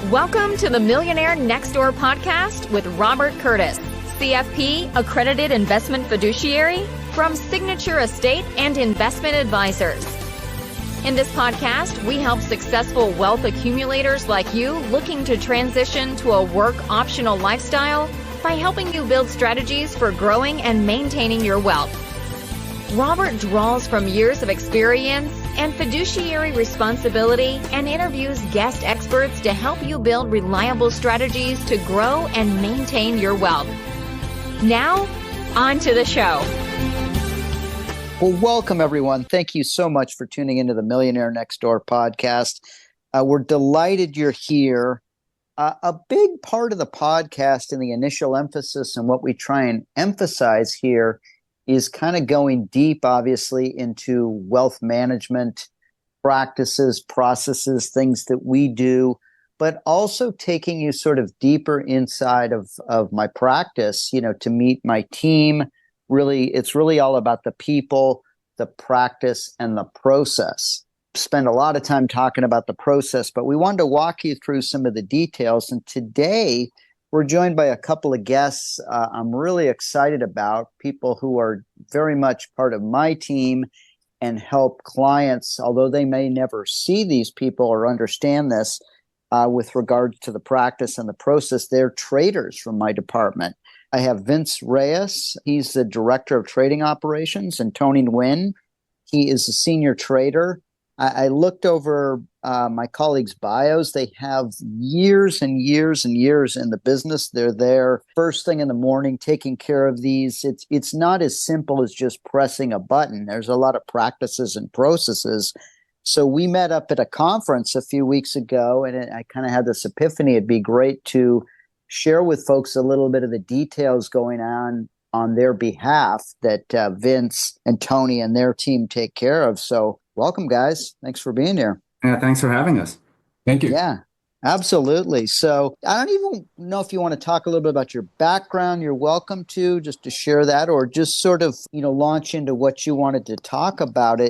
Welcome to the Millionaire Next Door podcast with Robert Curtis, CFP accredited investment fiduciary from Signature Estate and Investment Advisors. In this podcast, we help successful wealth accumulators like you looking to transition to a work optional lifestyle by helping you build strategies for growing and maintaining your wealth. Robert draws from years of experience and fiduciary responsibility and interviews guest experts to help you build reliable strategies to grow and maintain your wealth. Now, on to the show. Well, welcome, everyone. Thank you so much for tuning into the Millionaire Next Door podcast. We're delighted you're here. A big part of the podcast and the initial emphasis and what we try and emphasize here is kind of going deep, obviously, into wealth management practices, processes, things that we do, but also taking you sort of deeper inside of my practice, to meet my team. Really, it's really all about the people, the practice, and the process. Spend a lot of time talking about the process, but we wanted to walk you through some of the details. And today, we're joined by a couple of guests I'm really excited about, people who are very much part of my team and help clients, although they may never see these people or understand this with regard to the practice and the process. They're traders from my department. I have Vince Reyes. He's the Director of Trading Operations, and Tony Nguyen. He is a senior trader. I looked over my colleagues' bios. They have years and years and years in the business. They're there first thing in the morning taking care of these. It's not as simple as just pressing a button. There's a lot of practices and processes. So we met up at a conference a few weeks ago, and I kind of had this epiphany. It'd be great to share with folks a little bit of the details going on their behalf that Vince and Tony and their team take care of. So welcome, guys. Thanks for being here. Yeah, thanks for having us. Thank you. Yeah, absolutely. So I don't even know if you want to talk a little bit about your background. You're welcome to just to share that, or just sort of, launch into what you wanted to talk about.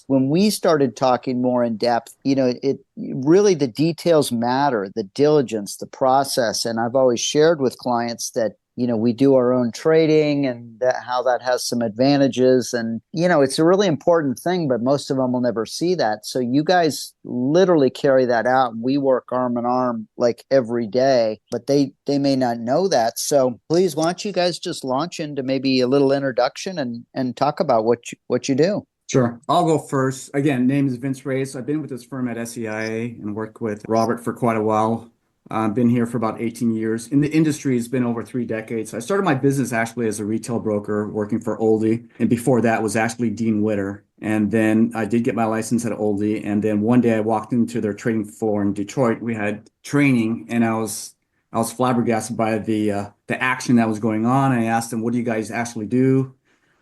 When we started talking more in depth, it really, the details matter, the diligence, the process. And I've always shared with clients that we do our own trading and how that has some advantages. And, it's a really important thing, but most of them will never see that. So you guys literally carry that out. And we work arm in arm like every day, but they may not know that. So please, why don't you guys just launch into maybe a little introduction and talk about what you do? Sure. I'll go first. Again, name is Vince Reyes. I've been with this firm at SEIA and worked with Robert for quite a while. I've been here for about 18 years. In the industry, it's been over 3 decades. I started my business actually as a retail broker working for Oldie. And before that was actually Dean Witter. And then I did get my license at Oldie. And then one day I walked into their trading floor in Detroit. We had training, and I was flabbergasted by the action that was going on. And I asked them, what do you guys actually do?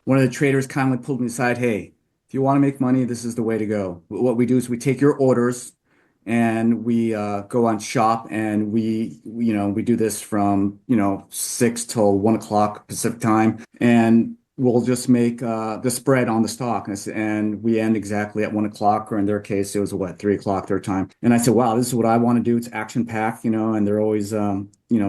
One of the traders kindly pulled me aside. Hey, if you want to make money, this is the way to go. What we do is we take your orders, and we go on shop, and we do this from 6 till 1 o'clock Pacific time, and we'll just make the spread on the stock, and we end exactly at 1 o'clock, or in their case it was 3 o'clock their time. And I said, wow, this is what I want to do. It's action packed, and they're always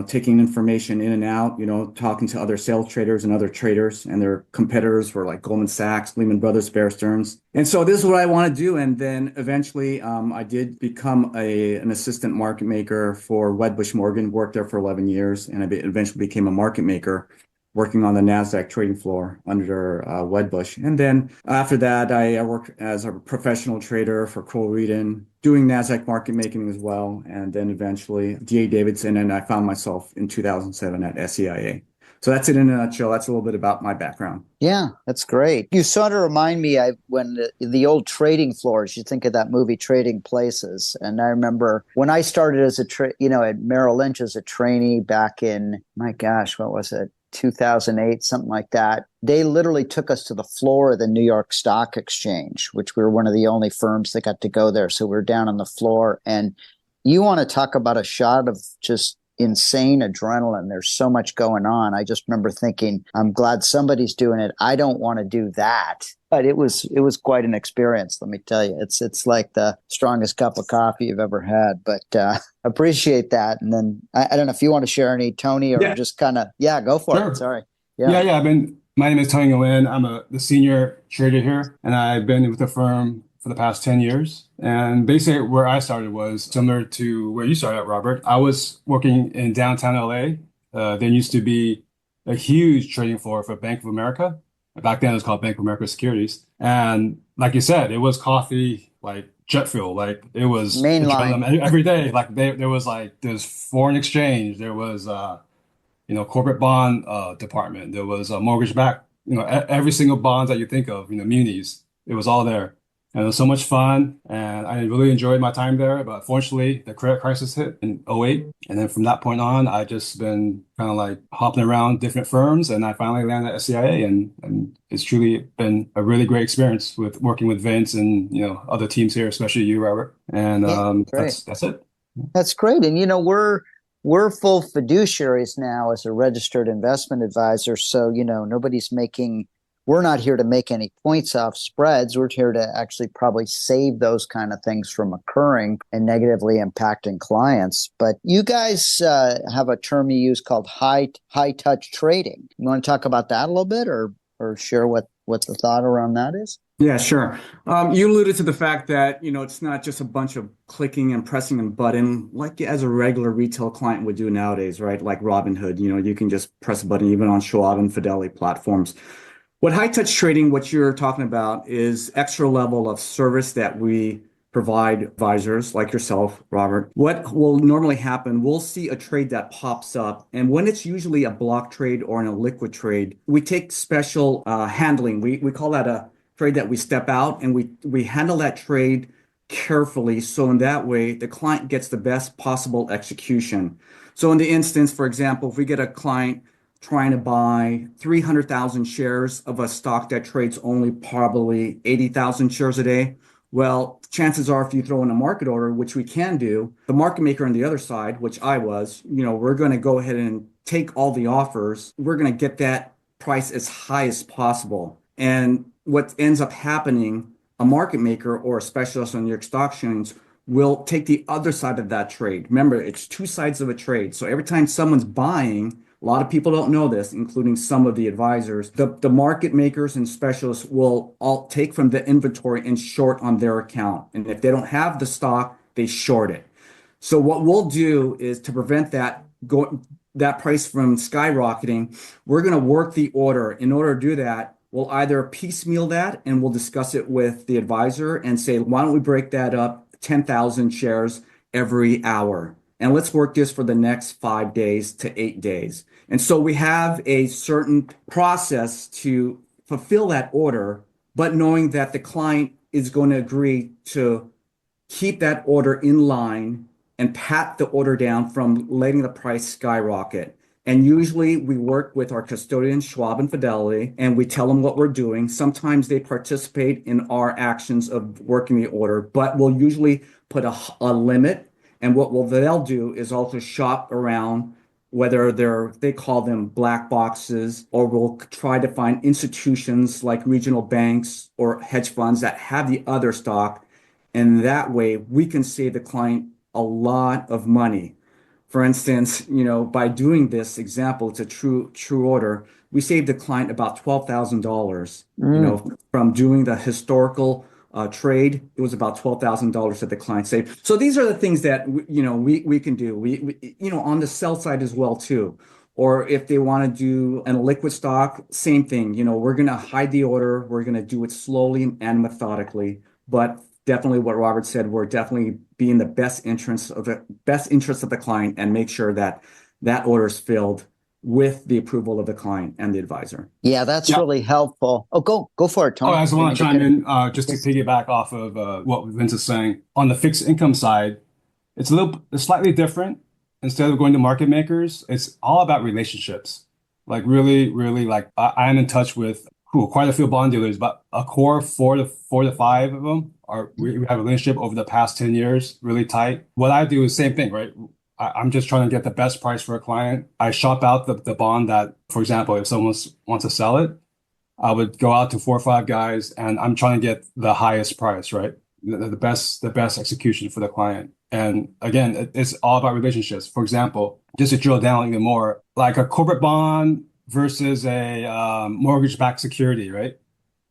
taking information in and out, talking to other sales traders and other traders, and their competitors were like Goldman Sachs, Lehman Brothers, Bear Stearns. And so this is what I want to do. And then eventually I did become an assistant market maker for Wedbush Morgan, worked there for 11 years, and I eventually became a market maker working on the NASDAQ trading floor under Wedbush. And then after that, I worked as a professional trader for Kroll Reedon, doing NASDAQ market making as well. And then eventually D.A. Davidson, and I found myself in 2007 at SEIA. So that's it in a nutshell. That's a little bit about my background. Yeah, that's great. You sort of remind me when the old trading floors, you think of that movie Trading Places. And I remember when I started as at Merrill Lynch as a trainee back in, my gosh, what was it? 2008, something like that. They literally took us to the floor of the New York Stock Exchange, which we were one of the only firms that got to go there. So we were down on the floor. And you want to talk about a shot of just insane adrenaline. There's so much going on. I just remember thinking, I'm glad somebody's doing it. I don't want to do that. But it was quite an experience, let me tell you. It's like the strongest cup of coffee you've ever had. But appreciate that. And then I don't know if you want to share any, Tony, or just kind of, go for it. Sorry. Yeah. My name is Tony Nguyen. I'm the senior trader here, and I've been with the firm for the past 10 years. And basically where I started was similar to where you started, Robert. I was working in downtown LA. There used to be a huge trading floor for Bank of America. Back then it was called Bank of America Securities. And like you said, it was coffee, like jet fuel, like it was mainline every day. Like there's foreign exchange, there was corporate bond department, there was a mortgage back, every single bonds that you think of, munis, it was all there. And it was so much fun, and I really enjoyed my time there. But fortunately, the credit crisis hit in '08. And then from that point on, I just been kind of like hopping around different firms, and I finally landed at SEIA, and it's truly been a really great experience with working with Vince and, other teams here, especially you, Robert. And that's it. That's great. And, we're full fiduciaries now as a registered investment advisor. So, we're not here to make any points off spreads. We're here to actually probably save those kind of things from occurring and negatively impacting clients. But you guys have a term you use called high touch trading. You want to talk about that a little bit, or share what the thought around that is? Yeah, sure. You alluded to the fact that, it's not just a bunch of clicking and pressing a button like as a regular retail client would do nowadays, right? Like Robinhood, you can just press a button even on Schwab and Fidelity platforms. What high touch trading, what you're talking about, is extra level of service that we provide advisors like yourself, Robert. What will normally happen, we'll see a trade that pops up, and when it's usually a block trade or an illiquid trade, we take special handling. We call that a trade that we step out, and we handle that trade carefully, so in that way the client gets the best possible execution. So in the instance, for example, if we get a client trying to buy 300,000 shares of a stock that trades only probably 80,000 shares a day, well, chances are if you throw in a market order, which we can do, the market maker on the other side, which I was, we're going to go ahead and take all the offers. We're going to get that price as high as possible. And what ends up happening, a market maker or a specialist on New York Stock Exchange will take the other side of that trade. Remember, it's two sides of a trade. So every time someone's buying, a lot of people don't know this, including some of the advisors, the market makers and specialists will all take from the inventory and short on their account. And if they don't have the stock, they short it. So what we'll do is to prevent that price from skyrocketing, we're going to work the order. In order to do that, we'll either piecemeal that and we'll discuss it with the advisor and say, why don't we break that up 10,000 shares every hour? And let's work this for the next 5 days to 8 days. And so we have a certain process to fulfill that order, but knowing that the client is going to agree to keep that order in line and pat the order down from letting the price skyrocket. And usually we work with our custodians, Schwab and Fidelity, and we tell them what we're doing. Sometimes they participate in our actions of working the order, but we'll usually put a limit. And what they'll do is also shop around, whether they call them black boxes, or we'll try to find institutions like regional banks or hedge funds that have the other stock. And that way we can save the client a lot of money. For instance, by doing this example, it's a true order. We saved the client about $12,000, from doing the historical trade. It was about $12,000 that the client saved. So these are the things that we can do. We on the sell side as well too. Or if they want to do an illiquid stock, same thing. We're going to hide the order. We're going to do it slowly and methodically. But definitely, what Robert said, we're definitely be in the best interest of the client and make sure that that order is filled with the approval of the client and the advisor. Yeah, that's really helpful. Oh, go for it, Tony. I just want to chime in just to piggyback off of what Vince is saying. On the fixed income side, it's slightly different. Instead of going to market makers, it's all about relationships. Like really, really, like I am in touch with quite a few bond dealers, but a core four to five of them we have a relationship over the past 10 years, really tight. What I do is same thing, right? I'm just trying to get the best price for a client. I shop out the bond that, for example, if someone wants to sell it, I would go out to 4 or 5 guys, and I'm trying to get the highest price, right? The best execution for the client. And again, it's all about relationships. For example, just to drill down even more, like a corporate bond versus a mortgage-backed security, right?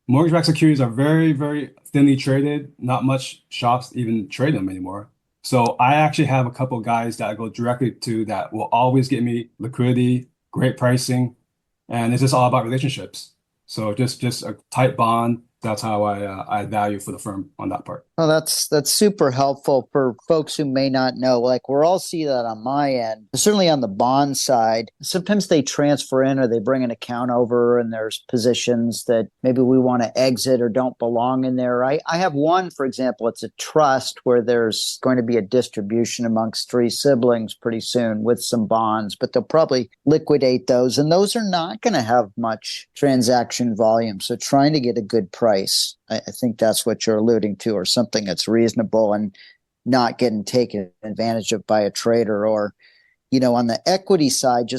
Mortgage-backed securities are very, very thinly traded. Not much shops even trade them anymore. So I actually have a couple of guys that I go directly to that will always get me liquidity, great pricing, and it's just all about relationships. So just a tight bond. That's how I value for the firm on that part. Oh, that's super helpful for folks who may not know. Like we're all see that on my end, certainly on the bond side. Sometimes they transfer in or they bring an account over and there's positions that maybe we want to exit or don't belong in there. I have one, for example, it's a trust where there's going to be a distribution amongst 3 siblings pretty soon with some bonds, but they'll probably liquidate those. And those are not going to have much transaction volume. So trying to get a good price. I think that's what you're alluding to, or something that's reasonable and not getting taken advantage of by a trader. Or, on the equity side,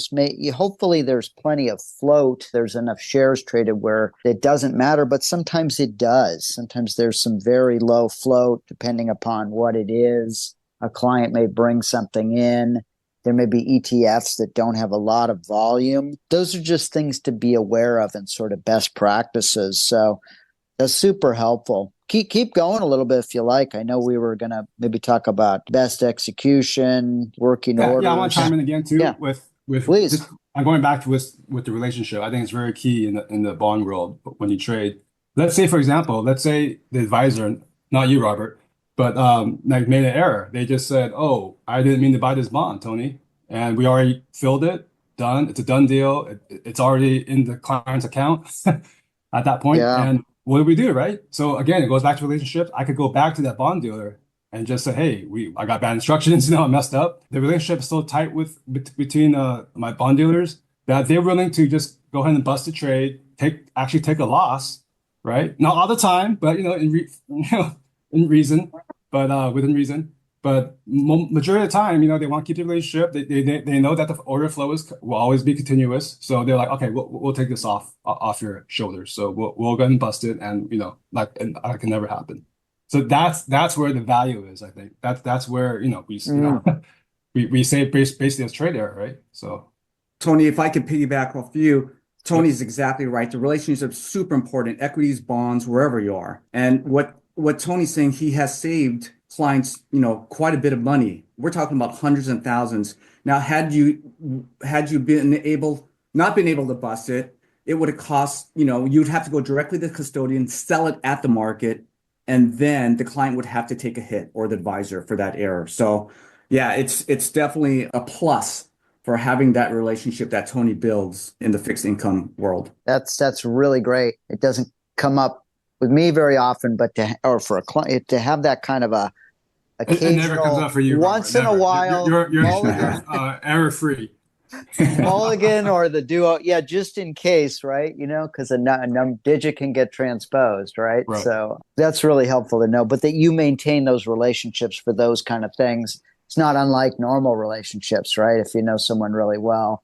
hopefully there's plenty of float. There's enough shares traded where it doesn't matter, but sometimes it does. Sometimes there's some very low float depending upon what it is. A client may bring something in. There may be ETFs that don't have a lot of volume. Those are just things to be aware of and sort of best practices. So that's super helpful. Keep going a little bit if you like. I know we were going to maybe talk about best execution, working orders. Yeah, I want to chime in again too. Yeah. with Please. I'm going back to with the relationship. I think it's very key in the bond world when you trade. Let's say, for example, the advisor, not you, Robert, but like made an error. They just said, "Oh, I didn't mean to buy this bond, Tony," and we already filled it. Done. It's a done deal. It's already in the client's account at that point. Yeah. And what do we do, right? So again, it goes back to relationships. I could go back to that bond dealer and just say, "Hey, I got bad instructions. I messed up." The relationship is so tight between my bond dealers that they're willing to just go ahead and bust a trade, actually take a loss, right? Not all the time, but in reason, but within reason. But majority of the time, they want to keep the relationship. They know that the order flow will always be continuous. So they're like, okay, we'll take this off your shoulders. So we'll go ahead and bust it, and and that can never happen. So that's where the value is. I think that's where we say basically it's trade error, right? So Tony, if I could piggyback off you, Tony's exactly right. The relationship's super important. Equities, bonds, wherever you are. And what Tony's saying, he has saved clients, quite a bit of money. We're talking about hundreds and thousands. Now, had you not been able to bust it, it would have cost, you'd have to go directly to the custodian, sell it at the market, and then the client would have to take a hit, or the advisor, for that error. So yeah, it's definitely a plus for having that relationship that Tony builds in the fixed income world. That's really great. It doesn't come up with me very often, but for a client to have that kind of a occasional, it never comes up for you, once Robert. in a while, You're error free. mulligan or the duo, just in case, right? Because a digit can get transposed, right? So that's really helpful to know. But that you maintain those relationships for those kind of things. It's not unlike normal relationships, right? If you know someone really well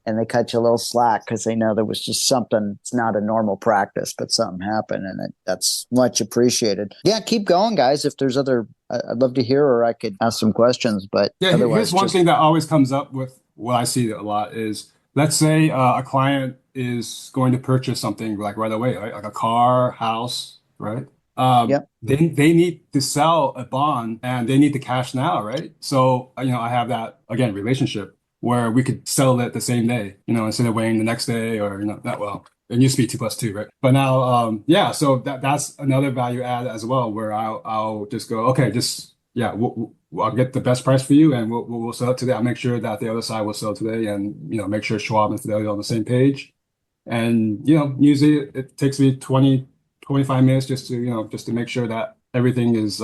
and they cut you a little slack because they know there was just something, it's not a normal practice, but something happened, and that's much appreciated. Yeah, keep going, guys. If there's I'd love to hear, or I could ask some questions, but otherwise. Here's one thing that always comes up with what I see a lot is, let's say a client is going to purchase something like right away, right? Like a car, house, right? They need to sell a bond and they need the cash now, right? So, I have that, again, relationship where we could sell it the same day, instead of waiting the next day, or, it used to be 2+2, right? But now, so that's another value add as well, where I'll just go, okay, I'll get the best price for you, and we'll sell it today. I'll make sure that the other side will sell today, and make sure Schwab and Fidelity are on the same page. And usually it takes me 20-25 minutes just to make sure that everything is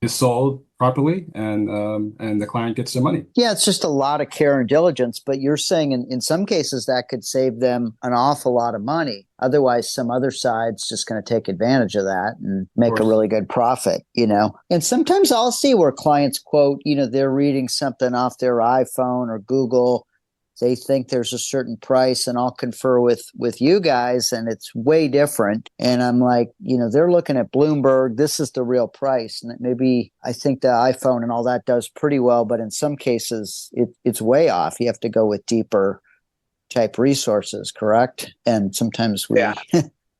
sold properly, and the client gets their money. Yeah, it's just a lot of care and diligence, but you're saying in some cases that could save them an awful lot of money. Otherwise, some other side's just going to take advantage of that and make a really good profit, And sometimes I'll see where clients quote, they're reading something off their iPhone or Google. They think there's a certain price, and I'll confer with you guys, and it's way different. And I'm like, they're looking at Bloomberg. This is the real price. And maybe I think the iPhone and all that does pretty well, but in some cases, it's way off. You have to go with deeper type resources, correct? And sometimes we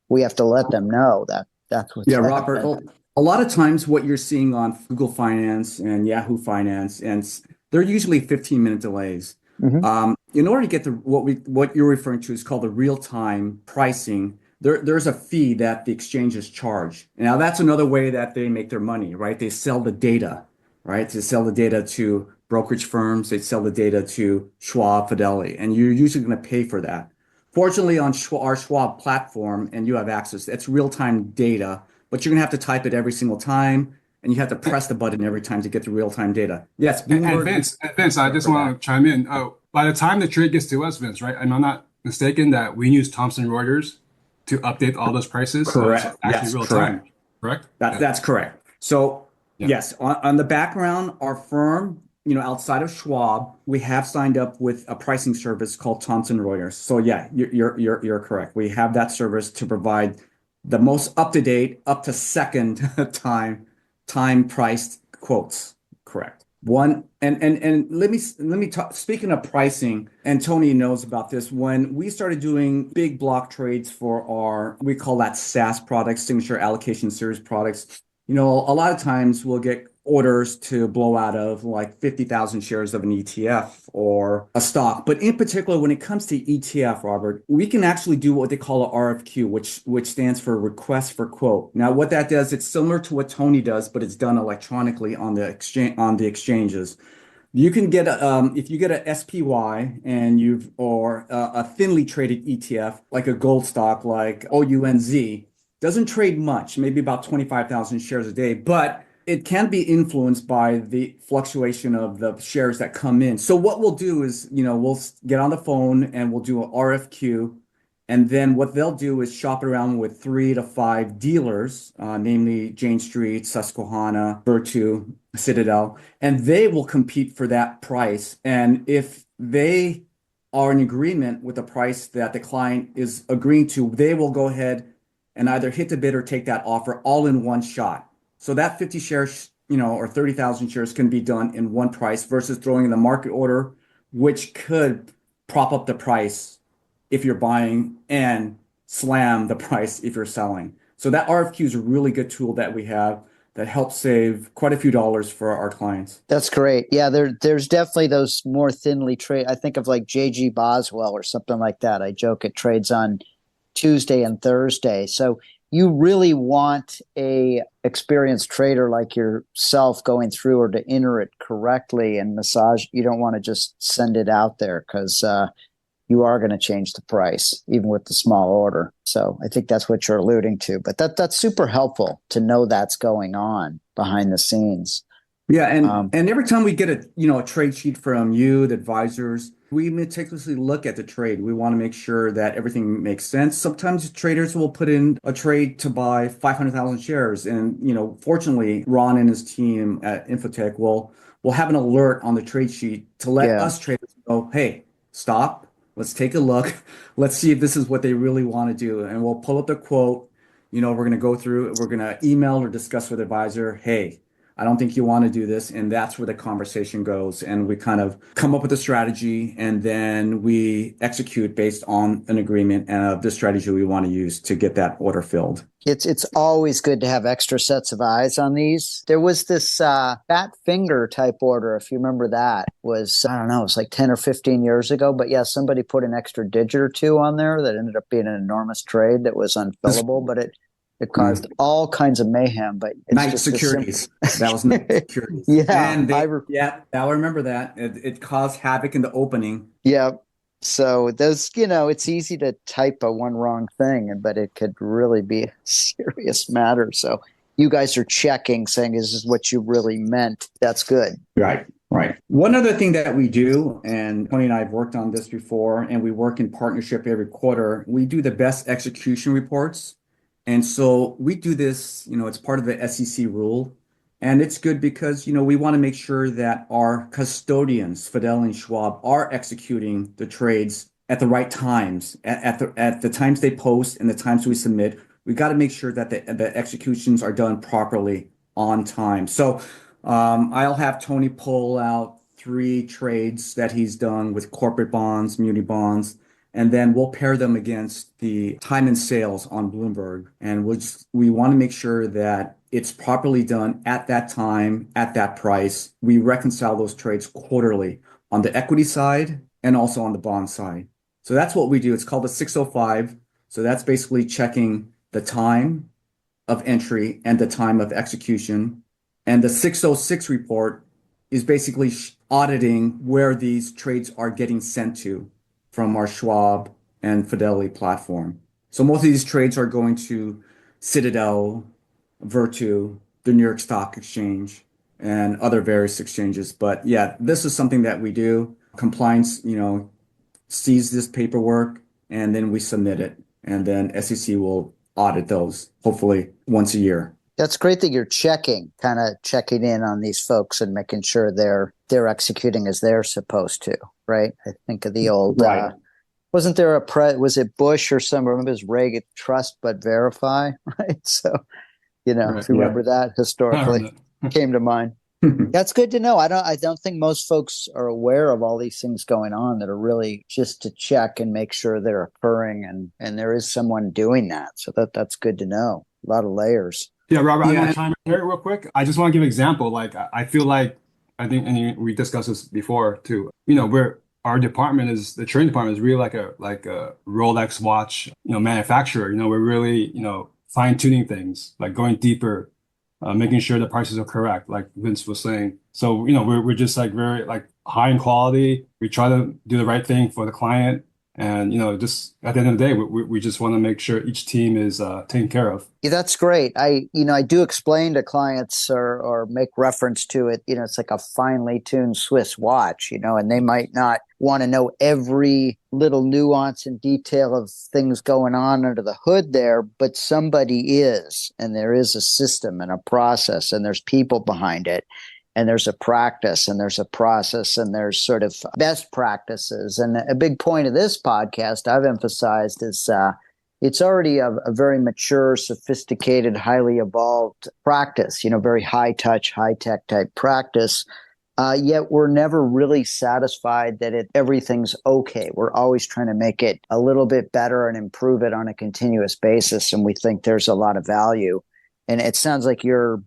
we have to let them know that's what's happening. Robert. A lot of times, what you're seeing on Google Finance and Yahoo Finance, and they're usually 15-minute delays. Mm-hmm. In order to get to what you're referring to is called the real-time pricing, there's a fee that the exchanges charge. Now, that's another way that they make their money, right? They sell the data, right? They sell the data to brokerage firms. They sell the data to Schwab, Fidelity, and you're usually going to pay for that. Fortunately, on our Schwab platform, and you have access, it's real-time data, but you're going to have to type it every single time, and you have to press the button every time to get the real-time data. Yes, and Vince, I just want to chime in. By the time the trade gets to us, Vince, right? And I'm not mistaken that we use Thomson Reuters to update all those prices. Correct. So it's actually real time. Correct. That's correct. So yes, on the background, our firm, outside of Schwab, we have signed up with a pricing service called Thomson Reuters. So you're correct. We have that service to provide the most up-to-date, up-to-second time priced quotes. Correct. One and let me talk. Speaking of pricing, and Tony knows about this. When we started doing big block trades for we call that SAS products, signature allocation series products. A lot of times we'll get orders to blow out of like 50,000 shares of an ETF or a stock. But in particular, when it comes to ETF, Robert, we can actually do what they call a RFQ, which stands for request for quote. Now, what that does, it's similar to what Tony does, but it's done electronically on the exchanges. You can get if you get a SPY and or a thinly traded ETF like a gold stock like OUNZ, doesn't trade much, maybe about 25,000 shares a day, but it can be influenced by the fluctuation of the shares that come in. So what we'll do is, we'll get on the phone and we'll do an RFQ. And then what they'll do is shop it around with 3 to 5 dealers, namely Jane Street, Susquehanna, Virtu, Citadel, and they will compete for that price. And if they are in agreement with the price that the client is agreeing to, they will go ahead and either hit the bid or take that offer all in one shot. So that 50 shares, or 30,000 shares can be done in one price versus throwing in the market order, which could prop up the price if you're buying and slam the price if you're selling. So that RFQ is a really good tool that we have that helps save quite a few dollars for our clients. That's great. Yeah, there's definitely those more thinly trade. I think of like JG Boswell or something like that. I joke it trades on Tuesday and Thursday. So you really want a experienced trader like yourself going through or to enter it correctly and massage. You don't want to just send it out there because you are going to change the price even with the small order. So I think that's what you're alluding to. But that's super helpful to know that's going on behind the scenes. Yeah, and every time we get a trade sheet from you, the advisors, we meticulously look at the trade. We want to make sure that everything makes sense. Sometimes traders will put in a trade to buy 500,000 shares, and fortunately, Ron and his team at Infotech will have an alert on the trade sheet to let us traders know, hey, stop. Let's take a look. Let's see if this is what they really want to do, and we'll pull up the quote. We're going to go through. We're going to email or discuss with the advisor. Hey, I don't think you want to do this. And that's where the conversation goes. And we kind of come up with a strategy and then we execute based on an agreement and the strategy we want to use to get that order filled. It's always good to have extra sets of eyes on these. There was this fat finger type order, if you remember that, was, I don't know, it was like 10 or 15 years ago. But yeah, somebody put an extra digit or two on there that ended up being an enormous trade that was unfillable, but it caused all kinds of mayhem, but it's Night just Securities. That was Night Securities. Yeah, and I'll remember that. It caused havoc in the opening. Yeah. So those, it's easy to type one wrong thing, but it could really be a serious matter. So you guys are checking, saying, is this what you really meant? That's good. Right. Right. One other thing that we do, and Tony and I have worked on this before, and we work in partnership every quarter, we do the best execution reports. And so we do this, it's part of the SEC rule. And it's good because, we want to make sure that our custodians, Fidelity and Schwab, are executing the trades at the right times, at the times they post and the times we submit. We got to make sure that the executions are done properly on time. So I'll have Tony pull out 3 trades that he's done with corporate bonds, muni bonds, and then we'll pair them against the time and sales on Bloomberg. And we want to make sure that it's properly done at that time, at that price. We reconcile those trades quarterly on the equity side and also on the bond side. So that's what we do. It's called the 605. So that's basically checking the time of entry and the time of execution. And the 606 report is basically auditing where these trades are getting sent to from our Schwab and Fidelity platform. So most of these trades are going to Citadel, Virtu, the New York Stock Exchange, and other various exchanges. But yeah, this is something that we do. Compliance, sees this paperwork, and then we submit it. And then SEC will audit those, hopefully once a year. That's great that you're checking in on these folks and making sure they're executing as they're supposed to, right? I think of the old, right. Wasn't there was it Bush or some, I remember it was Reagan, trust but verify, right? So, Right. if you remember that historically, came to mind. That's good to know. I don't think most folks are aware of all these things going on that are really just to check and make sure they're occurring, and there is someone doing that. So that's good to know. A lot of layers. Yeah, Robert, I want to chime in here real quick. I just want to give an example. Like, I feel like, I think, and we discussed this before too, our department the trading department is really like a Rolex watch, manufacturer. We're really, fine tuning things, like going deeper, making sure the prices are correct, like Vince was saying. So, we're just like very like high in quality. We try to do the right thing for the client. And, just at the end of the day, we just want to make sure each team is taken care of. Yeah, that's great. I do explain to clients or make reference to it. It's like a finely tuned Swiss watch, and they might not want to know every little nuance and detail of things going on under the hood there, but somebody is, and there is a system and a process, and there's people behind it. And there's a practice and there's a process and there's sort of best practices. And a big point of this podcast I've emphasized is it's already a very mature, sophisticated, highly evolved practice, very high touch, high tech type practice. Yet we're never really satisfied that everything's okay. We're always trying to make it a little bit better and improve it on a continuous basis. And we think there's a lot of value. And it sounds like you're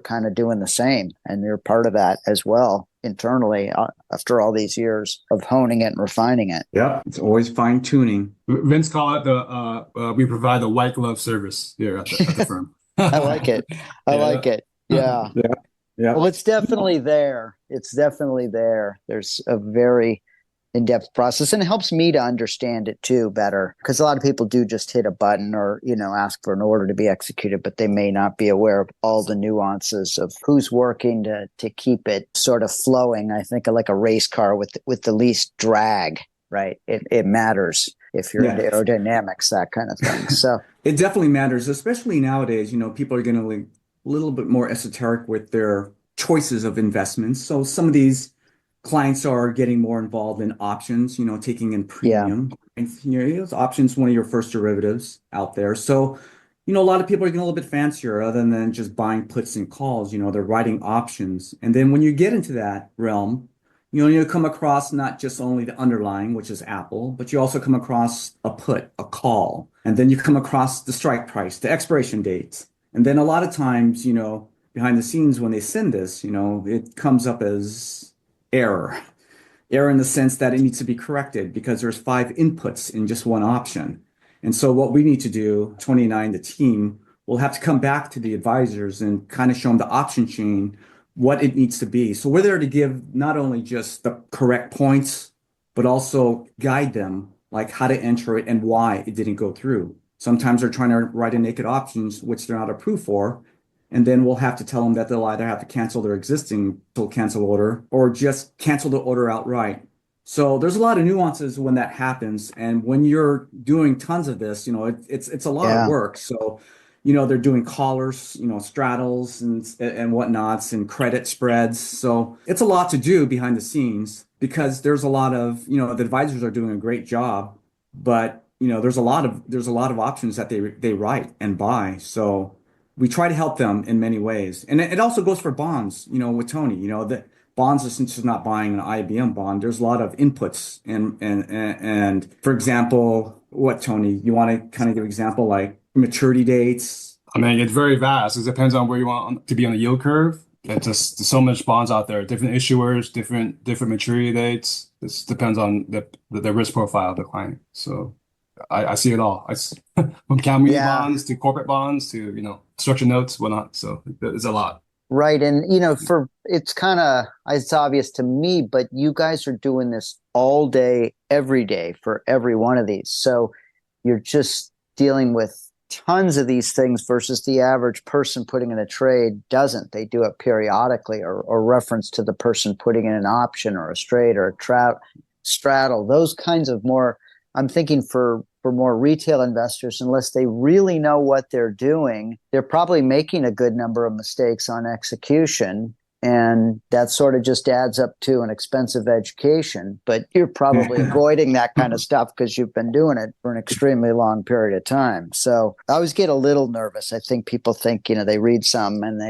kind of doing the same, and you're part of that as well internally after all these years of honing it and refining it. Yeah, it's always fine tuning. Vince call it we provide the white glove service here at the firm. I like it. Like it. Yeah. Yeah. Well, it's definitely there. There's a very in-depth process, and it helps me to understand it too better, because a lot of people do just hit a button or ask for an order to be executed, but they may not be aware of all the nuances of who's working to keep it sort of flowing. I think of like a race car with the least drag, right? It matters if you're into aerodynamics, that kind of thing. So it definitely matters, especially nowadays. People are getting a little bit more esoteric with their choices of investments. So some of these clients are getting more involved in options, taking in premium. Yeah. Options, one of your first derivatives out there. So, a lot of people are getting a little bit fancier other than just buying puts and calls. They're writing options. And then when you get into that realm, you come across not just only the underlying, which is Apple, but you also come across a put, a call. And then you come across the strike price, the expiration dates. And then a lot of times, behind the scenes when they send this, it comes up as error in the sense that it needs to be corrected because there's 5 inputs in just one option. And so what we need to do, 29, the team, will have to come back to the advisors and kind of show them the option chain, what it needs to be. So we're there to give not only just the correct points, but also guide them like how to enter it and why it didn't go through. Sometimes they're trying to write a naked options, which they're not approved for. And then we'll have to tell them that they'll either have to cancel their existing cancel order or just cancel the order outright. So there's a lot of nuances when that happens. And when you're doing tons of this, it's a lot of Yeah. work. So, they're doing collars, straddles and whatnots and credit spreads. So it's a lot to do behind the scenes because there's a lot of, the advisors are doing a great job, but there's a lot of options that they write and buy. So we try to help them in many ways. And it also goes for bonds, with Tony, that bonds are just not buying an IBM bond. There's a lot of inputs and for example, what, Tony, you want to kind of give an example like maturity dates? I mean, it's very vast. It depends on where you want to be on the yield curve. It's just there's so much bonds out there, different issuers, different maturity dates. This depends on the risk profile of the client. So I see it all. From county Yeah. bonds to corporate bonds to structured notes, whatnot. So it's a lot. Right. And, it's obvious to me, but you guys are doing this all day, every day for every one of these. So you're just dealing with tons of these things versus the average person putting in a trade doesn't. They do it periodically or reference to the person putting in an option or a straight or a straddle, those kinds of more. I'm thinking for more retail investors, unless they really know what they're doing, they're probably making a good number of mistakes on execution. And that sort of just adds up to an expensive education. But you're probably avoiding that kind of stuff because you've been doing it for an extremely long period of time. So I always get a little nervous. I think people think, they read some and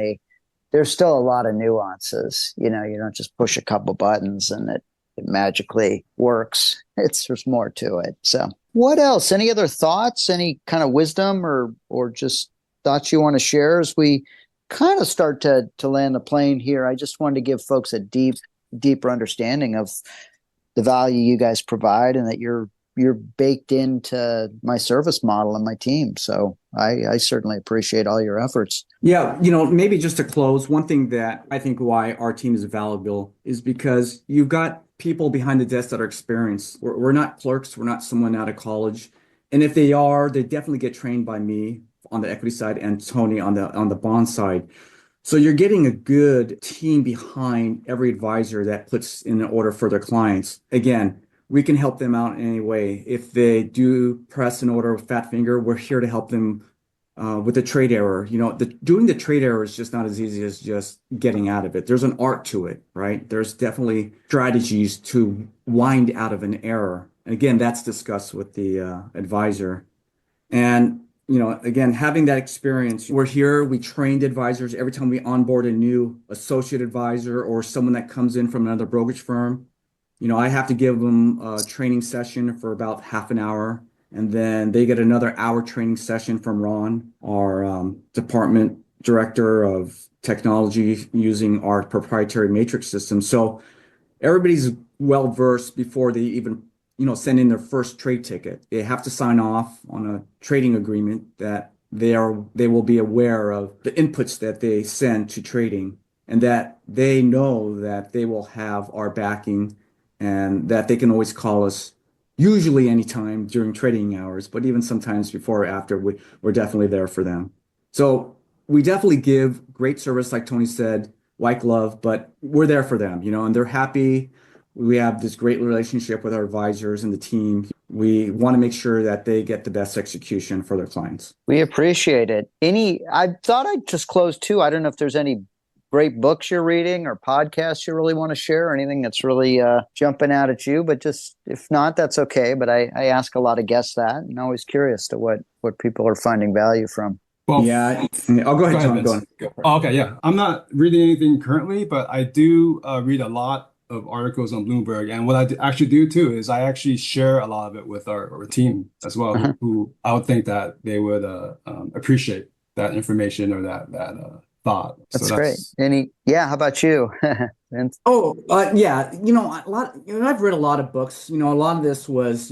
there's still a lot of nuances. You don't just push a couple buttons and it magically works. There's more to it. So what else? Any other thoughts? Any kind of wisdom or just thoughts you want to share as we kind of start to land the plane here? I just wanted to give folks a deeper understanding of the value you guys provide and that you're baked into my service model and my team. So I certainly appreciate all your efforts. Yeah, maybe just to close, one thing that I think why our team is valuable is because you've got people behind the desk that are experienced. We're not clerks. We're not someone out of college. And if they are, they definitely get trained by me on the equity side and Tony on the bond side. So you're getting a good team behind every advisor that puts in an order for their clients. Again, we can help them out in any way. If they do press an order with fat finger, we're here to help them with the trade error. Doing the trade error is just not as easy as just getting out of it. There's an art to it, right? There's definitely strategies to wind out of an error. And again, that's discussed with the advisor. And again, having that experience, we're here, we trained advisors every time we onboard a new associate advisor or someone that comes in from another brokerage firm. I have to give them a training session for about half an hour, and then they get another hour training session from Ron, our department director of technology, using our proprietary matrix system. So everybody's well versed before they even send in their first trade ticket. They have to sign off on a trading agreement that they will be aware of the inputs that they send to trading and that they know that they will have our backing and that they can always call us usually anytime during trading hours, but even sometimes before or after, we're definitely there for them. So we definitely give great service, like Tony said, like love, but we're there for them, and they're happy. We have this great relationship with our advisors and the team. We want to make sure that they get the best execution for their clients. We appreciate it. I thought I'd just close too. I don't know if there's any great books you're reading or podcasts you really want to share, or anything that's really jumping out at you, but just if not, that's okay. But I ask a lot of guests that, and I'm always curious to what people are finding value from. Well, yeah. I'll go ahead, Tom. Go on. Okay, yeah. I'm not reading anything currently, but I do read a lot of articles on Bloomberg. And what I actually do too is I actually share a lot of it with our team as well, who I would think that they would appreciate that information or that thought. That's great. How about you? Vince? Yeah. I've read a lot of books. A lot of this was,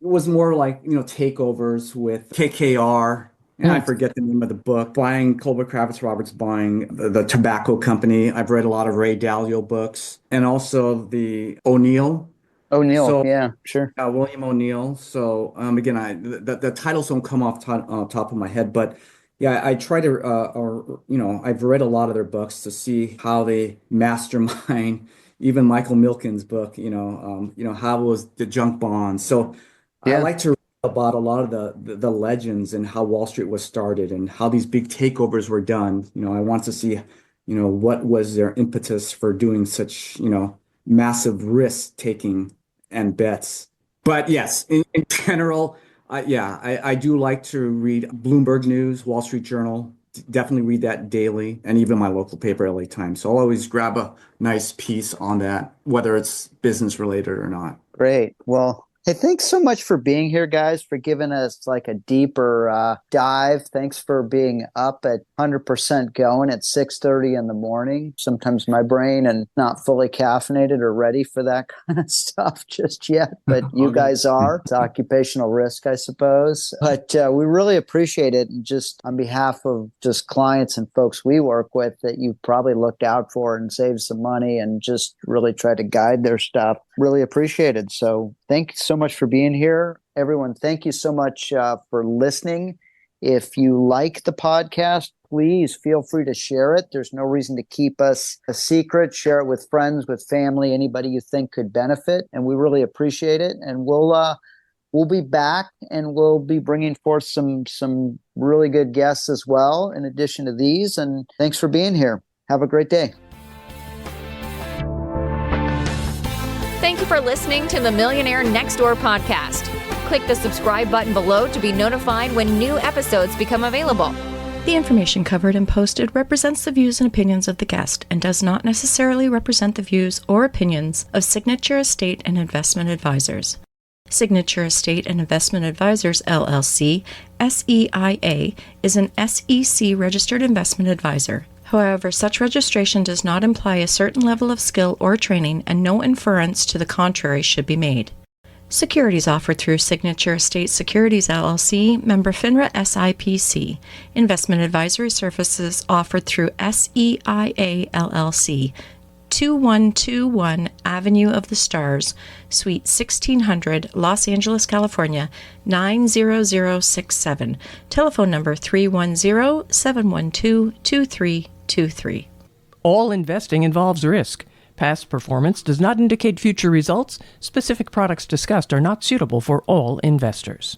was more like, takeovers with KKR. And I forget the name of the book. Buying Colbert Kravitz Roberts, buying the tobacco company. I've read a lot of Ray Dalio books, and also the O'Neill. Yeah, sure. William O'Neill. So again, the titles don't come off top of my head, but Yeah, I try to, I've read a lot of their books to see how they mastermind. Even Michael Milken's book, how was the junk bonds. So I Yeah. like to read about a lot of the legends and how Wall Street was started and how these big takeovers were done. I want to see, what was their impetus for doing such, massive risk taking and bets. But yes, in general. I do like to read Bloomberg News, Wall Street Journal. Definitely read that daily, and even my local paper, LA Times. So I'll always grab a nice piece on that, whether it's business related or not. Great. Well, hey, thanks so much for being here, guys, for giving us like a deeper dive. Thanks for being up at 100% going at 6:30 in the morning. Sometimes my brain and not fully caffeinated or ready for that kind of stuff just yet, but you Okay. guys are. It's occupational risk, I suppose. But we really appreciate it. And just on behalf of just clients and folks we work with that you probably looked out for and saved some money and just really tried to guide their stuff. Really appreciated. So thank you so much for being here. Everyone, thank you so much for listening. If you like the podcast, please feel free to share it. There's no reason to keep us a secret. Share it with friends, with family, anybody you think could benefit. And we really appreciate it. And we'll be back and we'll be bringing forth some really good guests as well, in addition to these. And thanks for being here. Have a great day. Thank you for listening to the Millionaire Next Door podcast. Click the subscribe button below to be notified when new episodes become available. The information covered and posted represents the views and opinions of the guest and does not necessarily represent the views or opinions of Signature Estate and Investment Advisors. Signature Estate and Investment Advisors, LLC, SEIA, is an SEC registered investment advisor. However, such registration does not imply a certain level of skill or training, and no inference to the contrary should be made. Securities offered through Signature Estate Securities LLC, member FINRA SIPC. Investment advisory services offered through SEIA LLC, 2121 Avenue of the Stars, Suite 1600, Los Angeles, California, 90067. Telephone number 310-712-2323. All investing involves risk. Past performance does not indicate future results. Specific products discussed are not suitable for all investors.